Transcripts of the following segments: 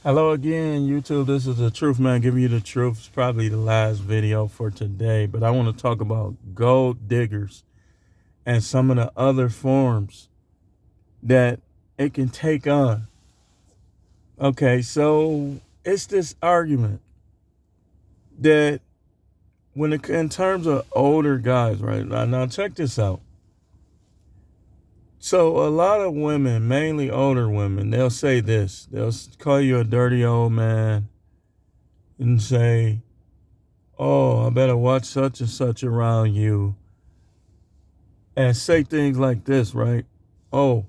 Hello again, YouTube. This is the Truth Man giving you the truth. It's probably the last video for today, but I want to talk about gold diggers and some of the other forms that it can take on. Okay, so it's this argument that in terms of older guys, right? Now check this out. So a lot of women, mainly older women, they'll say this. They'll call you a dirty old man and say, oh, I better watch such and such around you, and say things like this, right? Oh,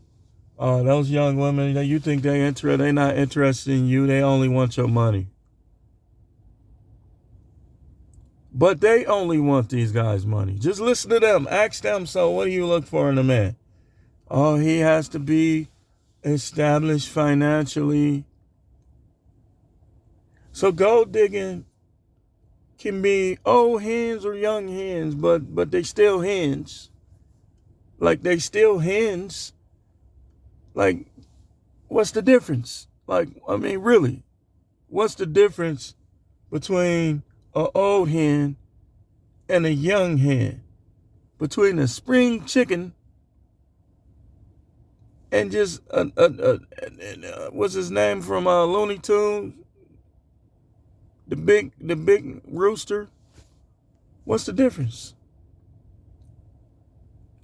those young women that you think they not interested in you. They only want your money. But they only want these guys' money. Just listen to them. Ask them, so what do you look for in a man? Oh, he has to be established financially. So gold digging can be old hens or young hens, but they still hens. Like they still hens. Like, what's the difference? Like, I mean, really, what's the difference between an old hen and a young hen? Between a spring chicken and just what's his name from Looney Tunes? The big rooster. What's the difference?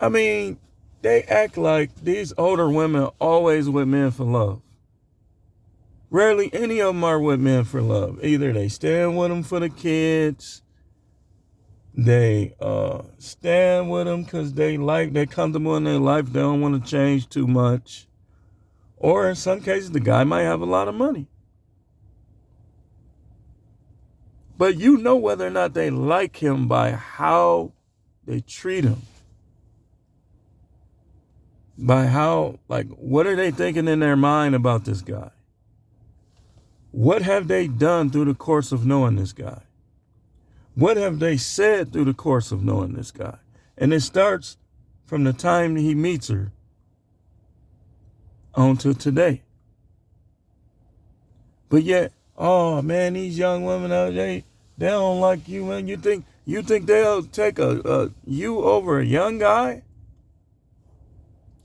I mean, they act like these older women are always with men for love. Rarely any of them are with men for love. Either they stand with them for the kids, they stand with them because they're comfortable in their life, they don't want to change too much. Or in some cases, the guy might have a lot of money. But you know whether or not they like him by how they treat him. By how, like, what are they thinking in their mind about this guy? What have they done through the course of knowing this guy? What have they said through the course of knowing this guy? And it starts from the time he meets her on to today. But yet, oh man, these young women, they don't like you, man. You think they'll take a you over a young guy?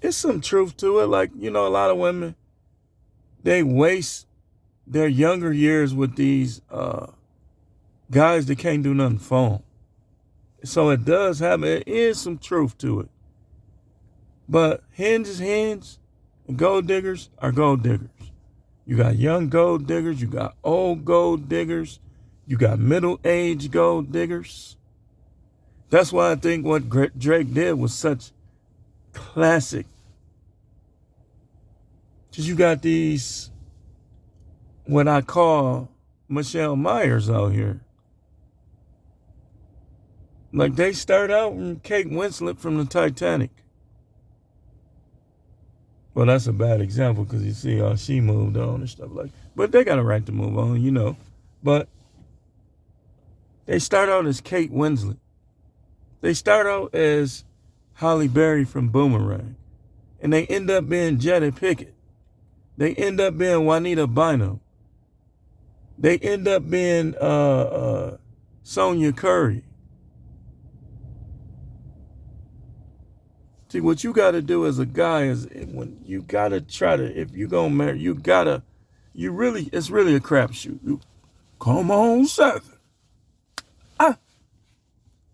It's some truth to it. Like, a lot of women, they waste their younger years with these guys that can't do nothing for them. So it does have, it is some truth to it. But hens is hens, and gold diggers are gold diggers. You got young gold diggers, you got old gold diggers, you got middle-aged gold diggers. That's why I think what Drake did was such classic. Because you got these, what I call Michelle Myers out here. Like, they start out in Kate Winslet from the Titanic. Well, that's a bad example because you see how she moved on and stuff like that. But they got a right to move on. But they start out as Kate Winslet. They start out as Halle Berry from Boomerang. And they end up being Jada Pinkett. They end up being Juanita Bynum. They end up being Sonia Curry. See, what you got to do as a guy is when you got to try to, if you're going to marry, it's really a crapshoot. Come on, Seven.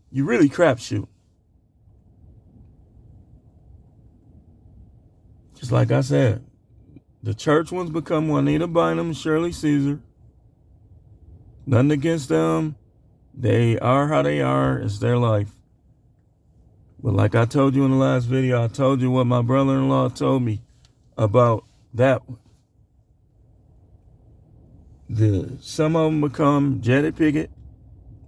You really crapshoot. Just like I said, the church ones become Juanita Bynum and Shirley Caesar. Nothing against them. They are how they are. It's their life. But like I told you in the last video, I told you what my brother-in-law told me about that one. Some of them become Jada Pinkett.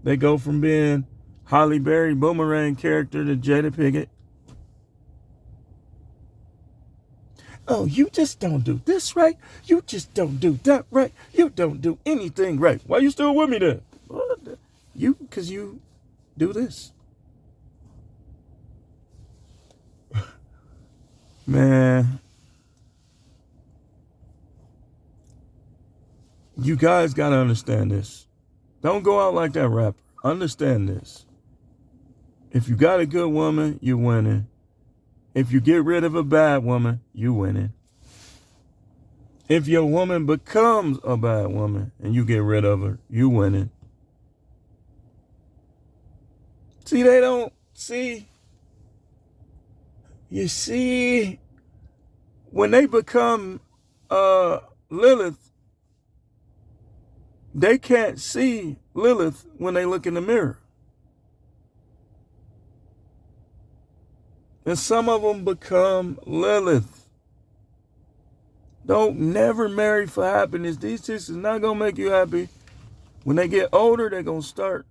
They go from being Halle Berry Boomerang character to Jada Pinkett. Oh, you just don't do this right. You just don't do that right. You don't do anything right. Why you still with me then? Because you do this. Man. You guys got to understand this. Don't go out like that rapper. Understand this. If you got a good woman, you're winning. If you get rid of a bad woman, you winning. If your woman becomes a bad woman and you get rid of her, you winning. See, they don't see. You see, when they become Lilith, they can't see Lilith when they look in the mirror. And some of them become Lilith. Don't never marry for happiness. These chicks is not going to make you happy. When they get older, they're going to start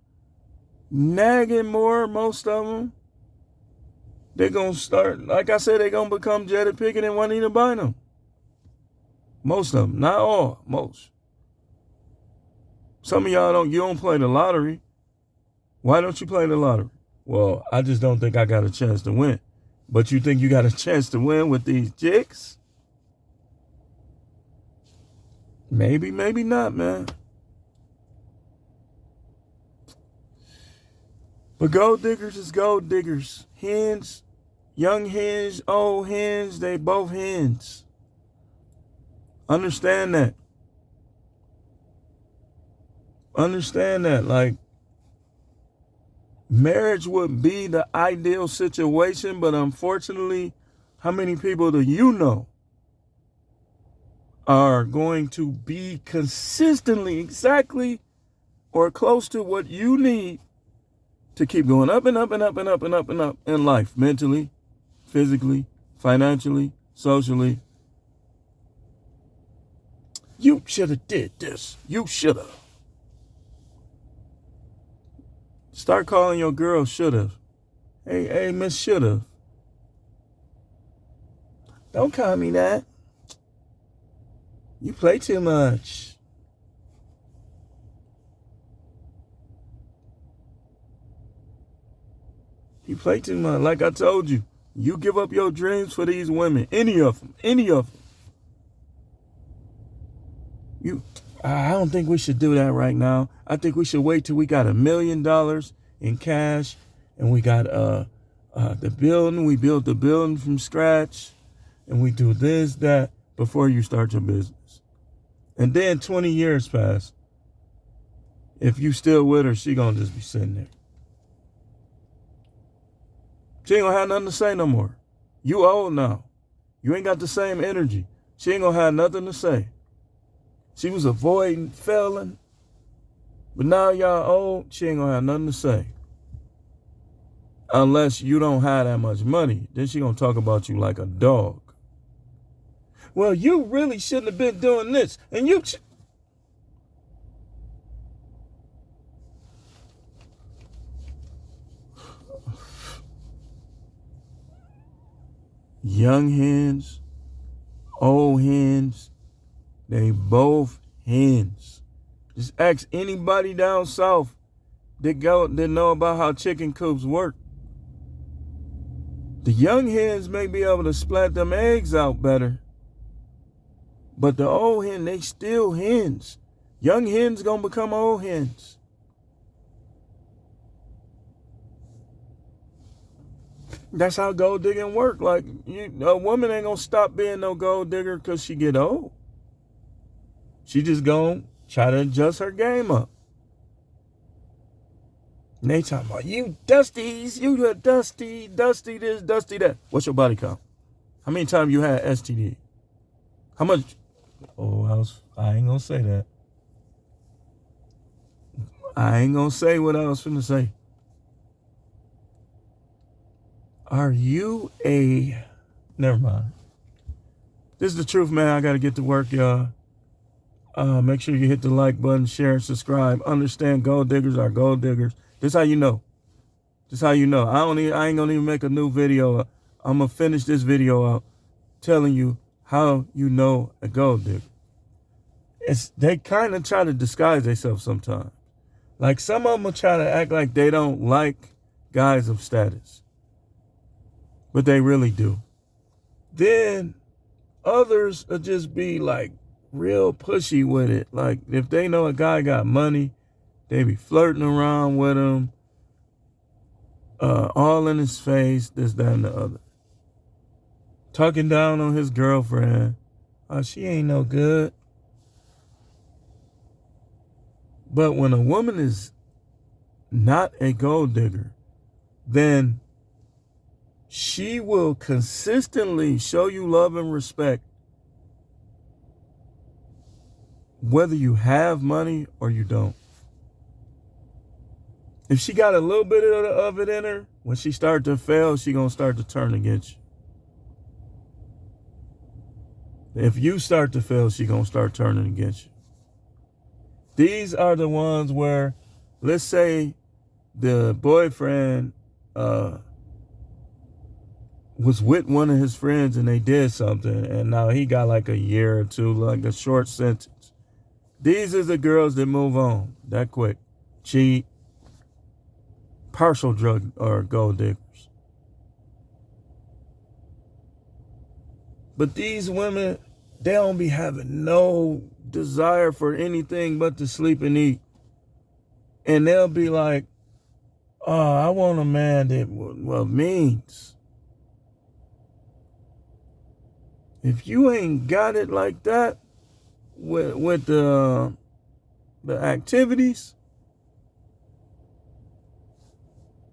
nagging more, most of them. They're going to start, like I said, they're going to become Jada Pinkett and Juanita Bynum. Most of them. Not all. Most. Some of y'all you don't play the lottery. Why don't you play the lottery? Well, I just don't think I got a chance to win. But you think you got a chance to win with these chicks? Maybe, maybe not, man. But gold diggers is gold diggers. Hens, young hens, old hens, they both hens. Understand that. Understand that. Like, marriage would be the ideal situation, but unfortunately, how many people do you know are going to be consistently exactly or close to what you need to keep going up and up and up and up and up and up in life, mentally, physically, financially, socially? You should have did this. You should have. Start calling your girl should have. Hey, Miss Should have. Don't call me that. You play too much. You play too much. Like I told you, you give up your dreams for these women. Any of them. I don't think we should do that right now. I think we should wait till we got $1 million in cash and we got the building. We built the building from scratch and we do this, that before you start your business. And then 20 years pass. If you still with her, she gonna just be sitting there. She ain't gonna have nothing to say no more. You old now. You ain't got the same energy. She ain't gonna have nothing to say. She was avoiding failing. But now y'all old, she ain't gonna have nothing to say. Unless you don't have that much money. Then she gonna talk about you like a dog. Well, you really shouldn't have been doing this. And you... Young hens, old hens, they both hens. Just ask anybody down south that know about how chicken coops work. The young hens may be able to splat them eggs out better. But the old hen, they still hens. Young hens gonna become old hens. That's how gold digging work. Like, a woman ain't gonna stop being no gold digger because she get old. She just gonna try to adjust her game up. And they talking about, you dusties, you a dusty this, dusty that. What's your body count? How many times you had STD? How much? Oh, I ain't gonna say that. I ain't gonna say what I was finna say. Are you never mind. This is the truth, man. I gotta get to work, y'all. Make sure you hit the like button, share, and subscribe. Understand, gold diggers are gold diggers. This how you know. This how you know. I ain't gonna even make a new video. I'm gonna finish this video out telling you how you know a gold digger. They kind of try to disguise themselves sometimes. Like, some of them will try to act like they don't like guys of status. But they really do. Then others will just be like real pushy with it. Like, if they know a guy got money, they be flirting around with him, all in his face, this, that, and the other. Talking down on his girlfriend. Oh, she ain't no good. But when a woman is not a gold digger, then she will consistently show you love and respect whether you have money or you don't. If she got a little bit of it in her, when she start to fail, she gonna start to turn against you. If you start to fail, she gonna start turning against you. These are the ones where, let's say the boyfriend was with one of his friends and they did something, and now he got like a year or two, like a short sentence. These are the girls that move on that quick. Cheat, partial drug or gold diggers. But these women, they don't be having no desire for anything but to sleep and eat. And they'll be like, oh, I want a man that, well, means. If you ain't got it like that with the activities,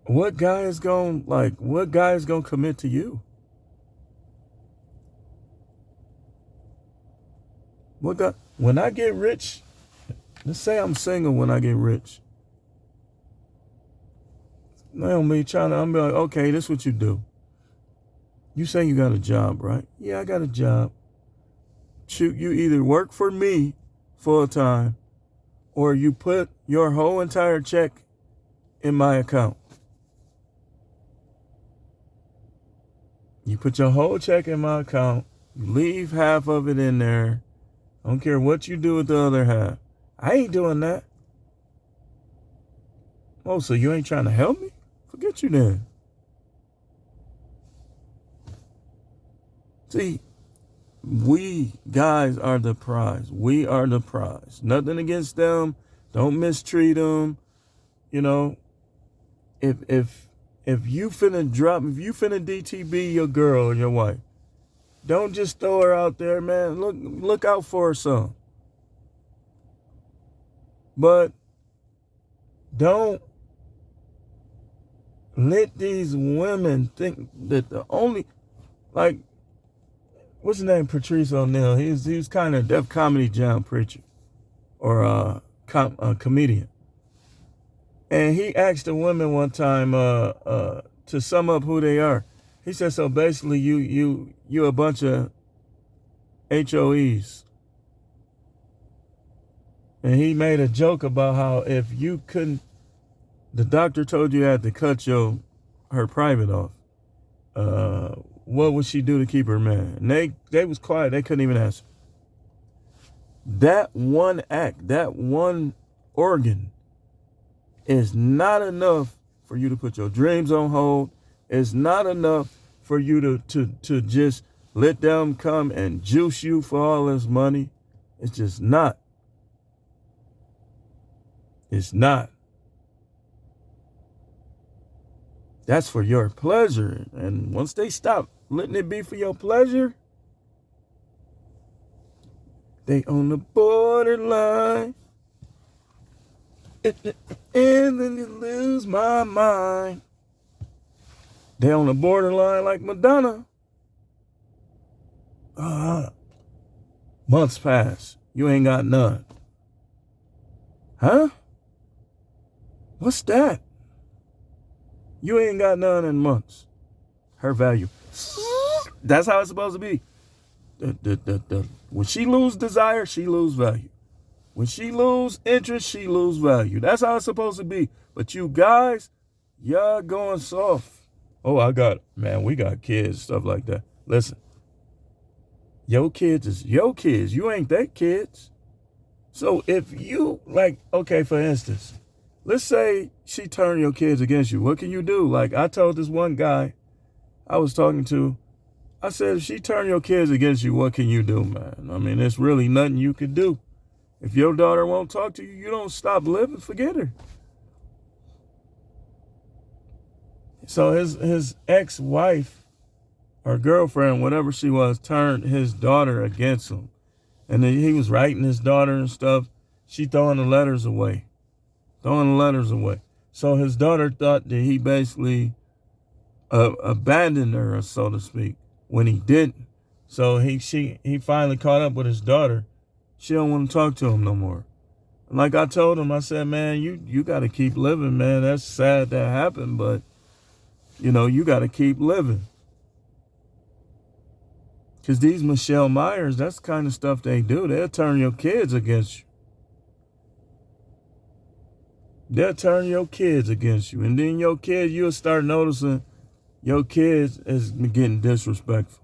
what guy is gonna commit to you? What guy? When I get rich, let's say I'm single when I get rich. I'm be like, okay, this is what you do. You say you got a job, right? Yeah, I got a job. Shoot, you either work for me full time or you put your whole entire check in my account. You put your whole check in my account, you leave half of it in there. I don't care what you do with the other half. I ain't doing that. Oh, so you ain't trying to help me? Forget you then. See, we guys are the prize. We are the prize. Nothing against them. Don't mistreat them. You know, if you finna DTB your girl or your wife, don't just throw her out there, man. Look out for her son. But don't let these women think that the only, like, what's his name? Patrice O'Neal. He was kind of Def Comedy Jam preacher or a comedian. And he asked a woman one time to sum up who they are. He said, so basically you a bunch of HOEs. And he made a joke about how if you couldn't, the doctor told you had to cut her private off. What would she do to keep her man? And they was quiet. They couldn't even answer. That one act, that one organ is not enough for you to put your dreams on hold. It's not enough for you to just let them come and juice you for all this money. It's just not. It's not. That's for your pleasure. And once they stop letting it be for your pleasure, they on the borderline. And then you lose my mind. They on the borderline like Madonna. Months pass. You ain't got none. Huh? What's that? You ain't got none in months. Her value. That's how it's supposed to be. When she lose desire, she lose value. When she lose interest, she lose value. That's how it's supposed to be. But you guys, y'all going soft. Oh, we got kids, stuff like that. Listen, your kids is your kids. You ain't their kids. So if you, like, okay, for instance, let's say she turned your kids against you. What can you do? Like, I told this one guy I was talking to, I said, if she turn your kids against you, what can you do, man? I mean, there's really nothing you can do. If your daughter won't talk to you, you don't stop living, forget her. So his ex-wife or girlfriend, whatever she was, turned his daughter against him. And then he was writing his daughter and stuff. She throwing the letters away. So his daughter thought that he basically abandoned her, so to speak, when he didn't. So he finally caught up with his daughter. She don't want to talk to him no more. And like I told him, I said, man, you got to keep living, man. That's sad that happened, but, you got to keep living. Because these Michelle Myers, that's the kind of stuff they do. They'll turn your kids against you. And then your kids, you'll start noticing your kids is getting disrespectful.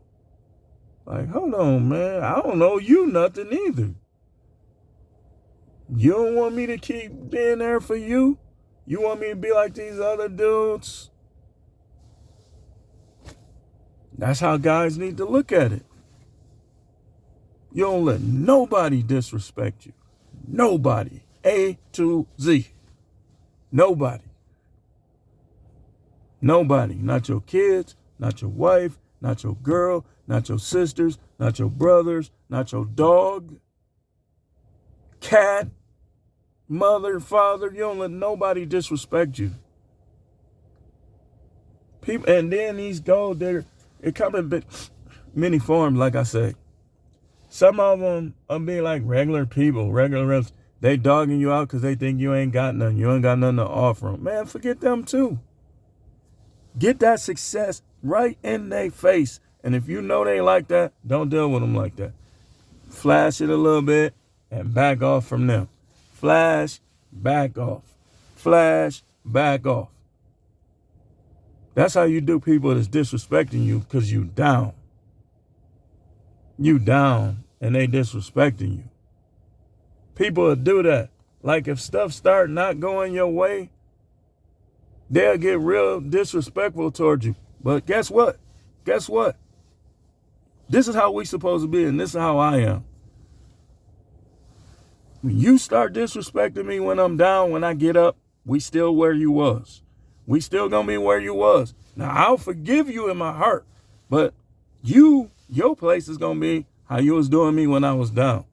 Like, hold on, man. I don't know you nothing either. You don't want me to keep being there for you? You want me to be like these other dudes? That's how guys need to look at it. You don't let nobody disrespect you. Nobody. A to Z. Nobody. Not your kids, not your wife, not your girl, not your sisters, not your brothers, not your dog, cat, mother, father. You don't let nobody disrespect you. People, and then these gold diggers, it come in many forms, like I said. Some of them are being like regular people, they dogging you out because they think you ain't got nothing. You ain't got nothing to offer them. Man, forget them too. Get that success right in their face. And if you know they like that, don't deal with them like that. Flash it a little bit and back off from them. Flash, back off. Flash, back off. That's how you do people that's disrespecting you, because you down. You down and they disrespecting you. People will do that. Like if stuff start not going your way, they'll get real disrespectful towards you. But guess what? This is how we supposed to be, and this is how I am. When you start disrespecting me when I'm down, when I get up, we still where you was. We still gonna be where you was. Now, I'll forgive you in my heart, but your place is gonna be how you was doing me when I was down.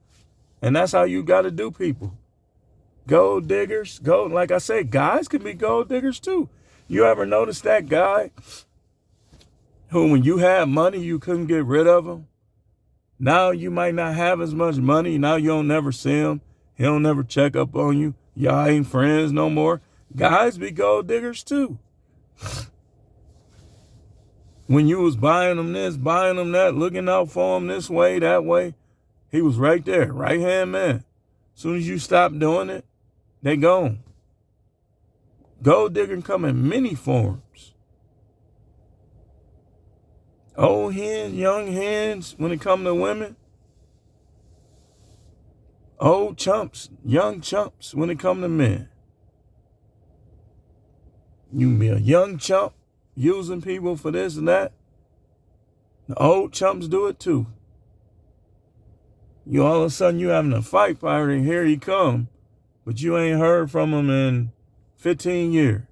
And that's how you gotta do people. Gold diggers, like I say, guys can be gold diggers too. You ever notice that guy who, when you had money, you couldn't get rid of him? Now you might not have as much money. Now you don't never see him. He don't never check up on you. Y'all ain't friends no more. Guys be gold diggers too. When you was buying them this, buying them that, looking out for them this way, that way, he was right there, right-hand man. As soon as you stop doing it, they gone. Gold digging come in many forms. Old hens, young hens, when it come to women. Old chumps, young chumps, when it come to men. You can be a young chump using people for this and that. The old chumps do it too. You all of a sudden you having a fight fighter and here he come, but you ain't heard from him in 15 years.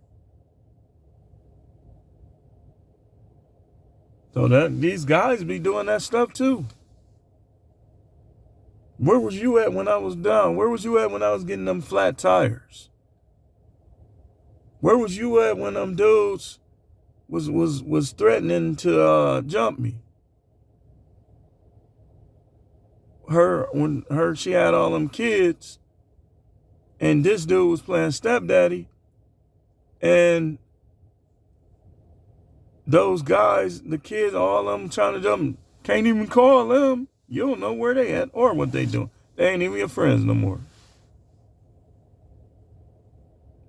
So these guys be doing that stuff too. Where was you at when I was down? Where was you at when I was getting them flat tires? Where was you at when them dudes was threatening to jump me? She had all them kids, and this dude was playing stepdaddy, and those guys, the kids, all of them trying to jump, can't even call them. You don't know where they at or what they doing. They ain't even your friends no more.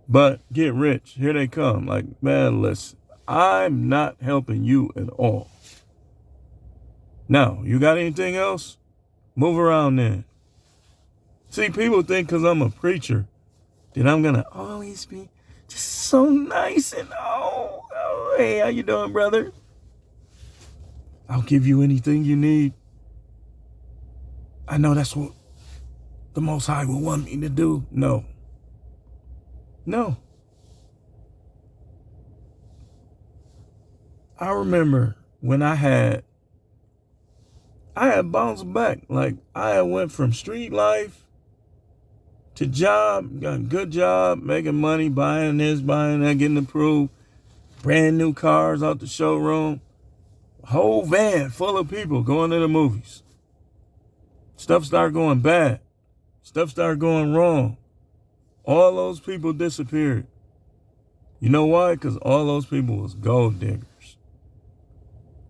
But get rich, here they come. Like, man, listen, I'm not helping you at all. Now, you got anything else? Move around then. See, people think because I'm a preacher that I'm going to always be just so nice and, oh, hey, how you doing, brother? I'll give you anything you need. I know that's what the Most High will want me to do. No. No. I remember when I had bounced back. Like, I had went from street life to job, got a good job, making money, buying this, buying that, getting approved, brand new cars out the showroom, whole van full of people going to the movies. Stuff started going bad. Stuff started going wrong. All those people disappeared. You know why? Because all those people was gold diggers.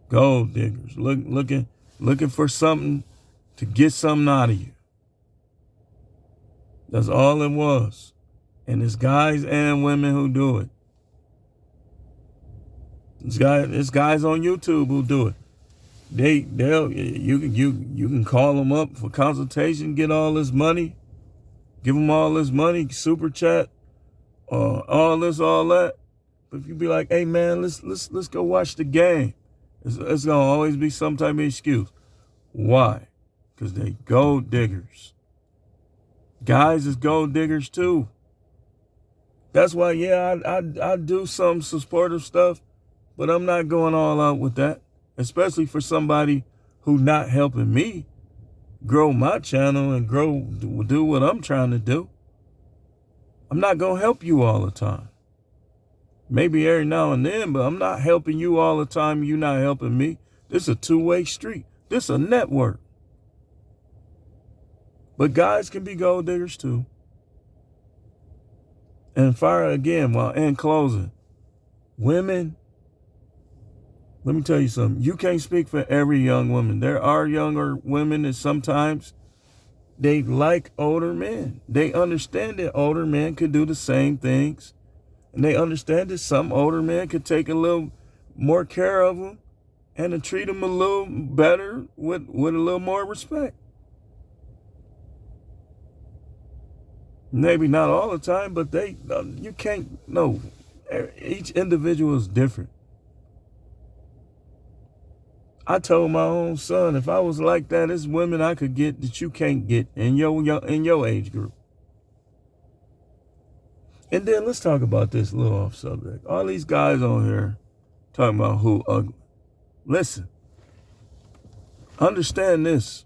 Gold diggers. Looking for something to get something out of you. That's all it was. And it's guys and women who do it. It's guys on YouTube who do it. You can call them up for consultation, get all this money, give them all this money, super chat, all this, all that. But if you be like, hey man, let's go watch the game, it's gonna always be some type of excuse. Why? Because they gold diggers. Guys is gold diggers too. That's why, yeah, I do some supportive stuff, but I'm not going all out with that. Especially for somebody who not helping me grow my channel and do what I'm trying to do. I'm not going to help you all the time. Maybe every now and then, but I'm not helping you all the time. You're not helping me. This is a two-way street. This is a network. But guys can be gold diggers too. And in closing, women, let me tell you something. You can't speak for every young woman. There are younger women that sometimes they like older men. They understand that older men could do the same things. And they understand that some older men could take a little more care of them and to treat them a little better with a little more respect. Maybe not all the time, but you can't, no. Each individual is different. I told my own son, if I was like that, there's women I could get that you can't get in your age group. And then let's talk about this a little off subject. All these guys on here talking about who ugly. Listen, understand this.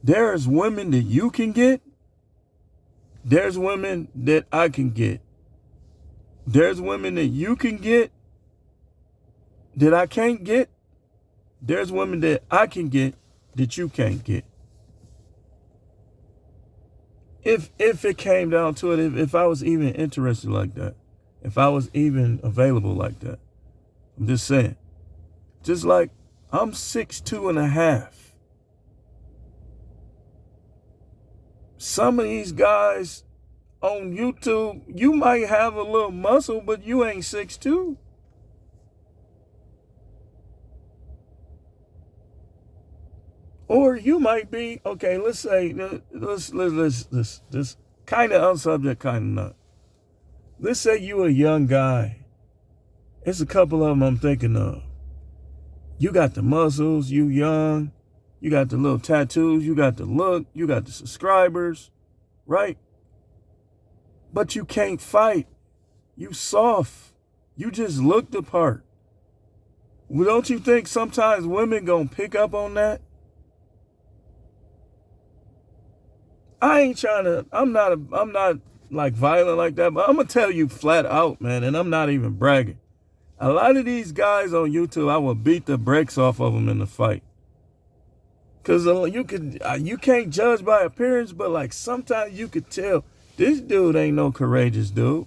There's women that you can get. There's women that I can get. There's women that you can get that I can't get. There's women that I can get that you can't get. If it came down to it, if I was even interested like that, if I was even available like that, I'm just saying. Just like I'm 6'2.5". Some of these guys on YouTube, you might have a little muscle, but you ain't 6'2". Or you might be, okay, let's say, let's kind of on subject, kind of not. Let's say you a young guy. It's a couple of them I'm thinking of. You got the muscles, you young, you got the little tattoos, you got the look, you got the subscribers, right? But you can't fight. You soft. You just look the part. Well, don't you think sometimes women gonna pick up on that? I'm not like violent like that, but I'm gonna tell you flat out, man, and I'm not even bragging. A lot of these guys on YouTube, I will beat the brakes off of them in the fight. Cause you can't judge by appearance, but like sometimes you could tell this dude ain't no courageous dude.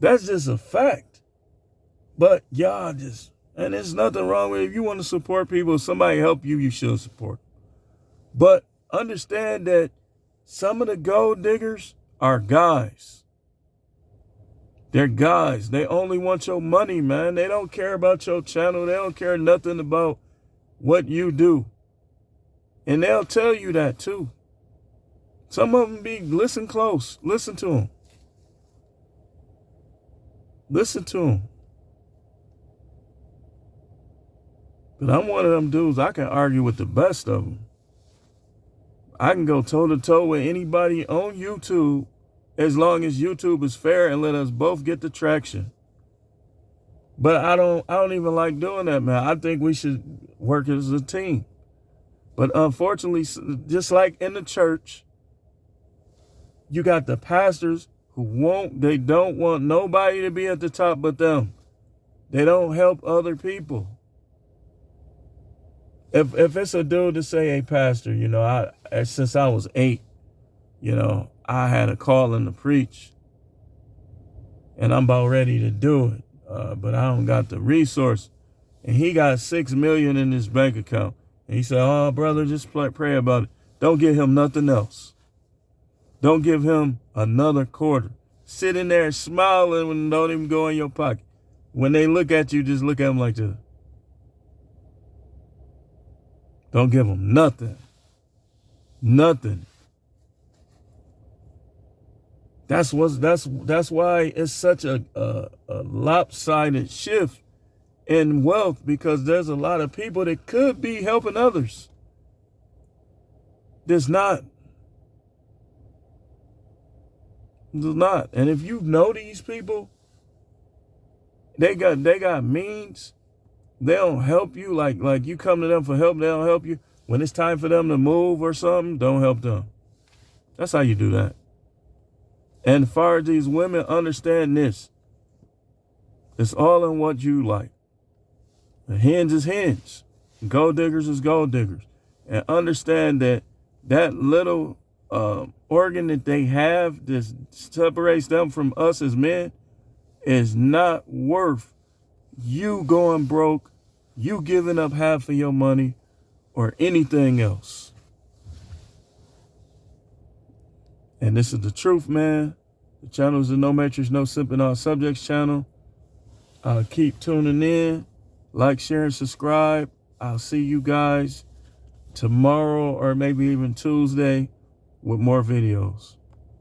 That's just a fact. But y'all and there's nothing wrong with it. If you want to support people, if somebody help you, you should support. But understand that some of the gold diggers are guys. They're guys. They only want your money, man. They don't care about your channel. They don't care nothing about what you do. And they'll tell you that too. Some of them listen close. Listen to them. Listen to them. But I'm one of them dudes, I can argue with the best of them. I can go toe-to-toe with anybody on YouTube as long as YouTube is fair and let us both get the traction. But I don't even like doing that, man. I think we should work as a team. But unfortunately, just like in the church, you got the pastors who they don't want nobody to be at the top but them. They don't help other people. If it's a dude to say, hey, pastor, you know, since I was 8, you know, I had a calling to preach. And I'm about ready to do it. But I don't got the resource. And he got $6 million in his bank account. And he said, oh, brother, just pray about it. Don't give him nothing else. Don't give him another quarter. Sit in there smiling and don't even go in your pocket. When they look at you, just look at them like this. Don't give them nothing. Nothing. That's why it's such a lopsided shift in wealth, because there's a lot of people that could be helping others. There's not. There's not. And if you know these people, they got means. They don't help you like you come to them for help. They don't help you. When it's time for them to move or something, don't help them. That's how you do that. And as far as these women, understand this. It's all in what you like. The hens is hens. Gold diggers is gold diggers. And understand that little organ that they have that separates them from us as men is not worth you going broke, you giving up half of your money, or anything else. And this is the truth, man. The channel is the No Matrix, No Simping All Subjects channel. Keep tuning in. Like, share, and subscribe. I'll see you guys tomorrow or maybe even Tuesday with more videos.